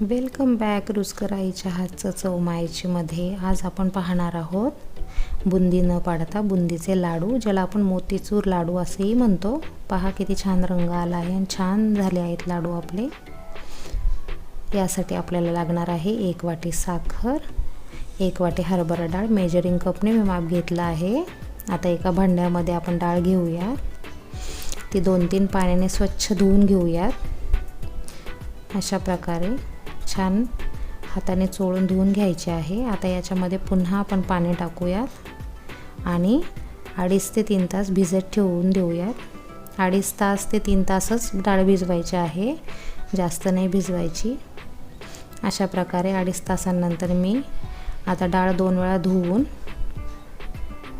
Welcome back रुचकर आईच्या हातचं चव मायेचीमध्ये. आज आपण पाहणार आहोत बुंदी न पाडता बुंदीचे लाडू, ज्याला आपण मोतीचूर लाडू असेही म्हणतो. पहा किती छान रंग आला आहे आणि छान झाले आहेत लाडू आपले. यासाठी आपल्याला लागणार आहे 1 वाटी साखर, 1 वाटी हरभरा डाळ. मेजरिंग कपने मी माप घेतला आहे. आता एका भांड्यामध्ये आपण डाळ घेऊया. ती 2-3 पाण्याने स्वच्छ धुवून घेऊयात. अशा प्रकारे छान हाताने चोळून धुवून घ्यायचे आहे. आता याच्यामध्ये पुन्हा आपण पाणी टाकूयात आणि 2.5 ते 3 तास भिजत ठेवून देऊयात. 2.5 तास ते 3 तासच डाळ भिजवायची आहे, जास्त नाही भिजवायची. अशा प्रकारे 2.5 तासांनंतर मी आता डाळ 2 वेळा धुवून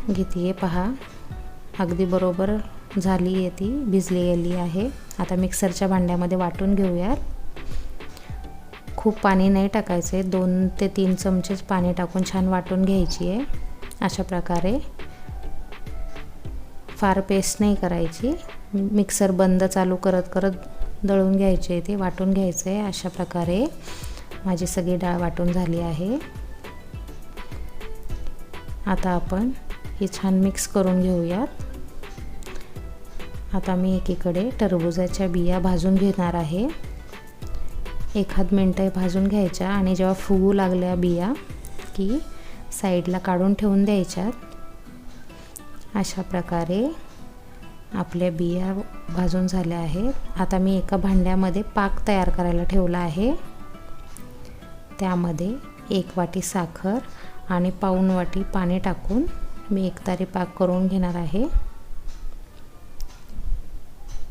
घेते. पहा अगदी बरोबर झाली आहे, ती भिजली गेली आहे. आता मिक्सरच्या भांड्यामध्ये वाटून घेऊयात. खूप पाणी नाही टाकायचे, 2 ते 3 चमचेच पाणी टाकून छान वाटून घ्यायची आहे. अशा प्रकारे फार पेस्ट नाही करायची, मिक्सर बंद चालू करत करत दळून घ्यायचे, ते वाटून घ्यायचं आहे. अशा प्रकारे माझी सगळी डाळ वाटून झाली आहे. आता आपण हे छान मिक्स करून घेऊयात. आता मी एकीकडे टरबूजाच्या बिया भाजून घेणार आहे. 1 मिनिट भाजून घ्यायच्या आणि जेव्हा फुगू लागल्या बिया की साईडला काढून ठेवून द्यायच्यात. अशा प्रकारे आपल्या बिया भाजून झाल्या आहेत. आता मी एका भांड्यामध्ये पाक तयार करायला ठेवला आहे. त्यामध्ये 1 वाटी साखर आणि पाऊण वाटी पाणी टाकून मी एकतारी पाक करून घेणार आहे.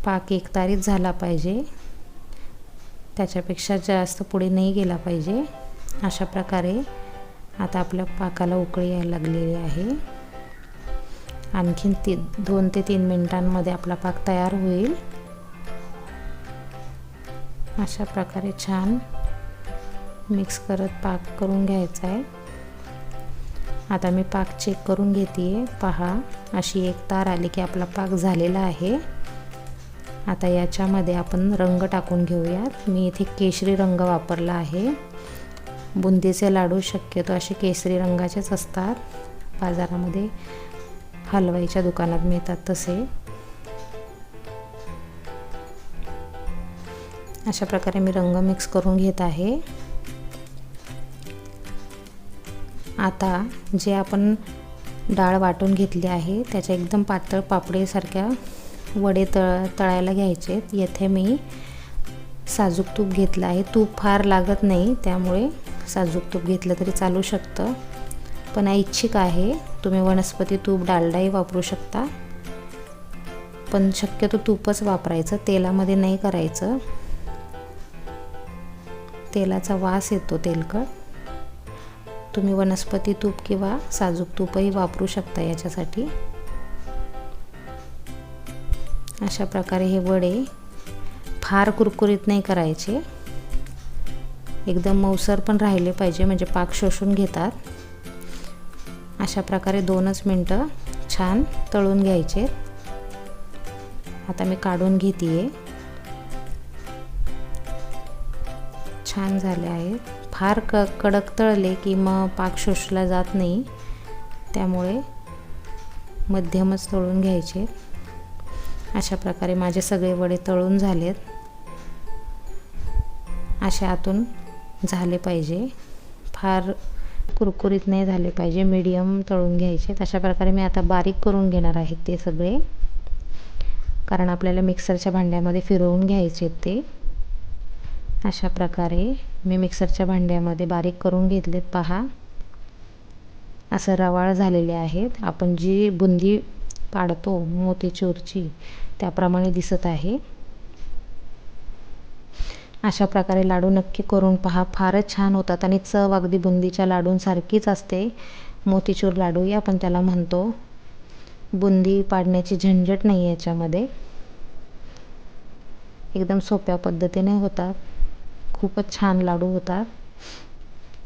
पाक एकतारीत झाला पाहिजे, त्याच्यापेक्षा जास्त पुढे नाही गेला पाहिजे. अशा प्रकारे आता आपल्या पाकाला उकळी यायला लागलेली आहे. आणखीन 2 ते 3 मिनिटांमध्ये आपला पाक तयार होईल. अशा प्रकारे छान मिक्स करत पाक करून घ्यायचा आहे. आता मी पाक चेक करून घेते. पहा अशी एक तार आली की आपला पाक झालेला आहे. आता याच्यामध्ये आपण रंग टाकून घेऊयात. मी इथे केशरी रंग वापरला आहे. बुंदीचे लाडू शक्यतो असे केशरी रंगाचेच असतात, बाजारामध्ये हलवाईच्या दुकानात मिळतात तसे. अशा प्रकारे मी रंग मिक्स करून घेत आहे. आता जे आपण डाळ वाटून घेतली आहे त्याच्या एकदम पातळ पापडीसारख्या वडे तळायला घ्यायचे. येथे मी साजूक तूप घेतलं आहे. तूप फार लागत नाही, त्यामुळे साजूक तूप घेतलं तरी चालू शकतं, पण ऐच्छिक आहे. तुम्ही वनस्पती तूप डालडाही वापरू शकता, पण शक्यतो तूपच वापरायचं, तेलामध्ये नाही करायचं. तेलाचा वास येतो तेलकट. तुम्ही वनस्पती तूप किंवा साजूक तूपही वापरू शकता याच्यासाठी. अशा प्रकारे हे वडे फार कुरकुरीत नाही करायचे, एकदम मऊसर पण राहिले पाहिजे, म्हणजे पाक शोषून घेतात. अशा प्रकारे 2च मिनटं छान तळून घ्यायचे. आता मी काढून घेते. छान झाले आहेत. फार कडक तळले की मग पाक शोषला जात नाही, त्यामुळे मध्यमच तळून घ्यायचे. अशा प्रकारे माझे सगळे वडे तळून झालेत. असे आतून झाले पाहिजे, फार कुरकुरीत नाही झाले पाहिजे, मीडियम तळून घ्यायचे. अशा प्रकारे मी आता बारीक करून घेणार आहे ते सगळे, कारण आपल्याला मिक्सरच्या भांड्यामध्ये फिरवून घ्यायचे ते. अशा प्रकारे मी मिक्सरच्या भांड्यामध्ये बारीक करून घेतलेत. पहा असं रवाळ झालेले आहेत. आपण जी बुंदी पाडतो मोतीचूरची त्याप्रमाणे दिसत आहे. अशा प्रकारे लाडू नक्की करून पहा, फारच छान होतात आणि चव अगदी बुंदीच्या लाडूंसारखीच असते. मोतीचूर लाडू या आपण त्याला म्हणतो. बुंदी पाडण्याची झंझट नाही याच्यामध्ये, एकदम सोप्या पद्धतीने होतात. खूपच छान लाडू होतात.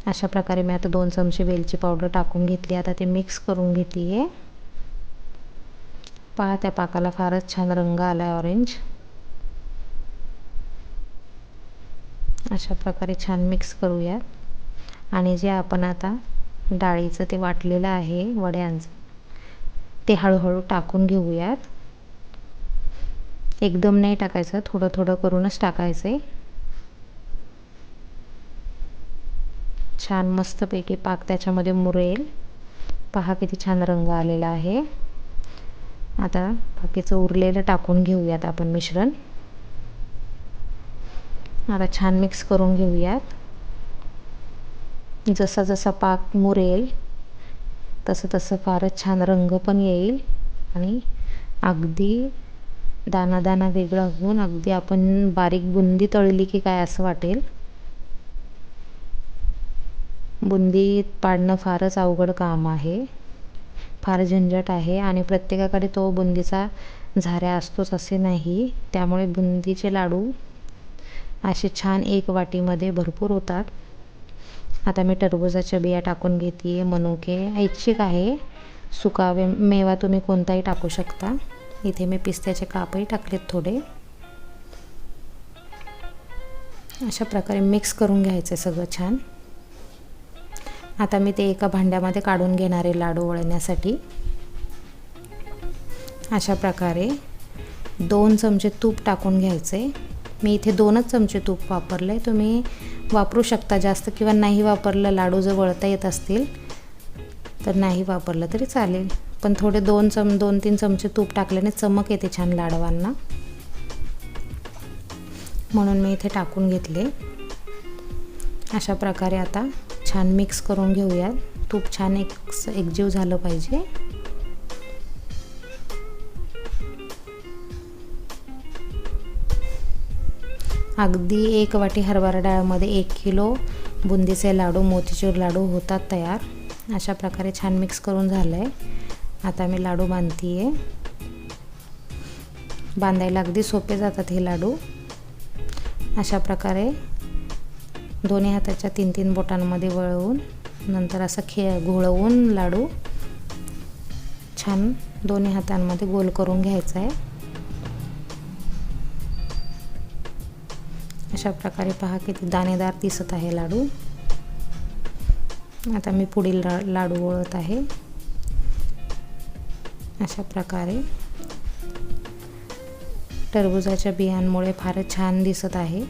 अशा प्रकारे मी आता 2 चमचे वेलची पावडर टाकून घेतली. आता ते मिक्स करून घेते. पहा त्या पाकाला फारच छान रंग आला आहे, ऑरेंज. अशा प्रकारे छान मिक्स करूयात आणि जे आपण आता डाळीचं ते वाटलेलं आहे वड्यांचं ते हळूहळू टाकून घेऊयात. एकदम नाही टाकायचं, थोडं थोडं करूनच टाकायचं. छान मस्तपैकी पाक त्याच्यामध्ये मुरेल. पहा किती छान रंग आलेला आहे. आता बाकीचं उरलेलं टाकून घेऊयात आपण मिश्रण. आता छान मिक्स करून घेऊयात. जसा जसा पाक मुरेल तसं तसं फारच छान रंग पण येईल आणि अगदी दाना दाना वेगळा होऊन अगदी आपण बारीक बुंदी तळली की काय असं वाटेल. बुंदी पाडणं फारच अवघड काम आहे, फार झंझट आहे आणि प्रत्येकाकडे तो बुंदीचा झाऱ्या असतोच असे नाही. त्यामुळे बुंदीचे लाडू असे छान एक वाटीमध्ये भरपूर होतात. आता मी टरबूजाच्या बिया टाकून घेते. मनुके ऐच्छिक आहे, सुका मेवा तुम्ही कोणताही टाकू शकता. इथे मी पिस्त्याचे कापही टाकलेत थोडे. अशा प्रकारे मिक्स करून घ्यायचं सगळं छान. आता मी ते एका भांड्यामध्ये काढून घेणारे लाडू वळण्यासाठी. अशा प्रकारे 2 चमचे तूप टाकून घ्यायचे. मी इथे 2च चमचे तूप वापरले. तुम्ही वापरू शकता जास्त किंवा नाही वापरलं, लाडू जर वळता येत असतील तर नाही वापरलं तरी चालेल, पण थोडे 2-3 चमचे तूप टाकल्याने चमक येते छान लाडवांना, म्हणून मी इथे टाकून घेतले. अशा प्रकारे आता छान मिक्स करून घेऊया. तूप छान एकजीव झालं पाहिजे. अगदी 1 वाटी हरभरा डाळमध्ये 1 किलो बुंदीचे लाडू, मोतीचूर लाडू होतात तयार. अशा प्रकारे छान मिक्स करून झालं आहे. आता मी लाडू बांधते. बांधायला अगदी सोपे जातात हे लाडू. अशा प्रकारे दोन्ही हाताच्या 3-3 बोटांमध्ये वळवून नंतर असं घोळवून लाडू छान दोन्ही हातांमध्ये गोल करून घ्यायचा आहे. अशा प्रकारे पहा किती दाणेदार दिसत आहे लाडू. आता मी पुढील लाडू वळत आहे. अशा प्रकारे टरबूजाच्या बियांमुळे फारच छान दिसत आहे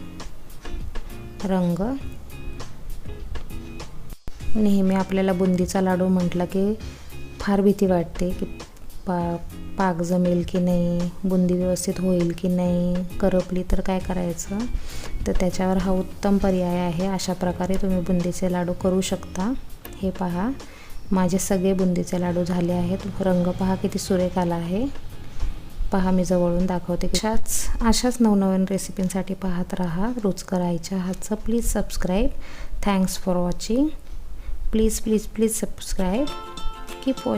रंग. नेहमी आपल्याला बुंदीचा लाडू म्हटलं की फार भीती वाटते की पाक जमेल की नाही, बुंदी व्यवस्थित होईल की नाही, करपली तर काय करायचं. तर त्याच्यावर हा उत्तम पर्याय आहे. अशा प्रकारे तुम्ही बुंदीचे लाडू करू शकता. हे पहा माझे सगळे बुंदीचे लाडू झाले आहेत. रंग पहा किती सुरेख आला आहे. पहा मी जवळून दाखवते. अशाच नवनवीन रेसिपींसाठी पाहत राहा रुचकर आईच्या हातचं. Please subscribe. Thanks for watching. Please please please subscribe. Keep watching.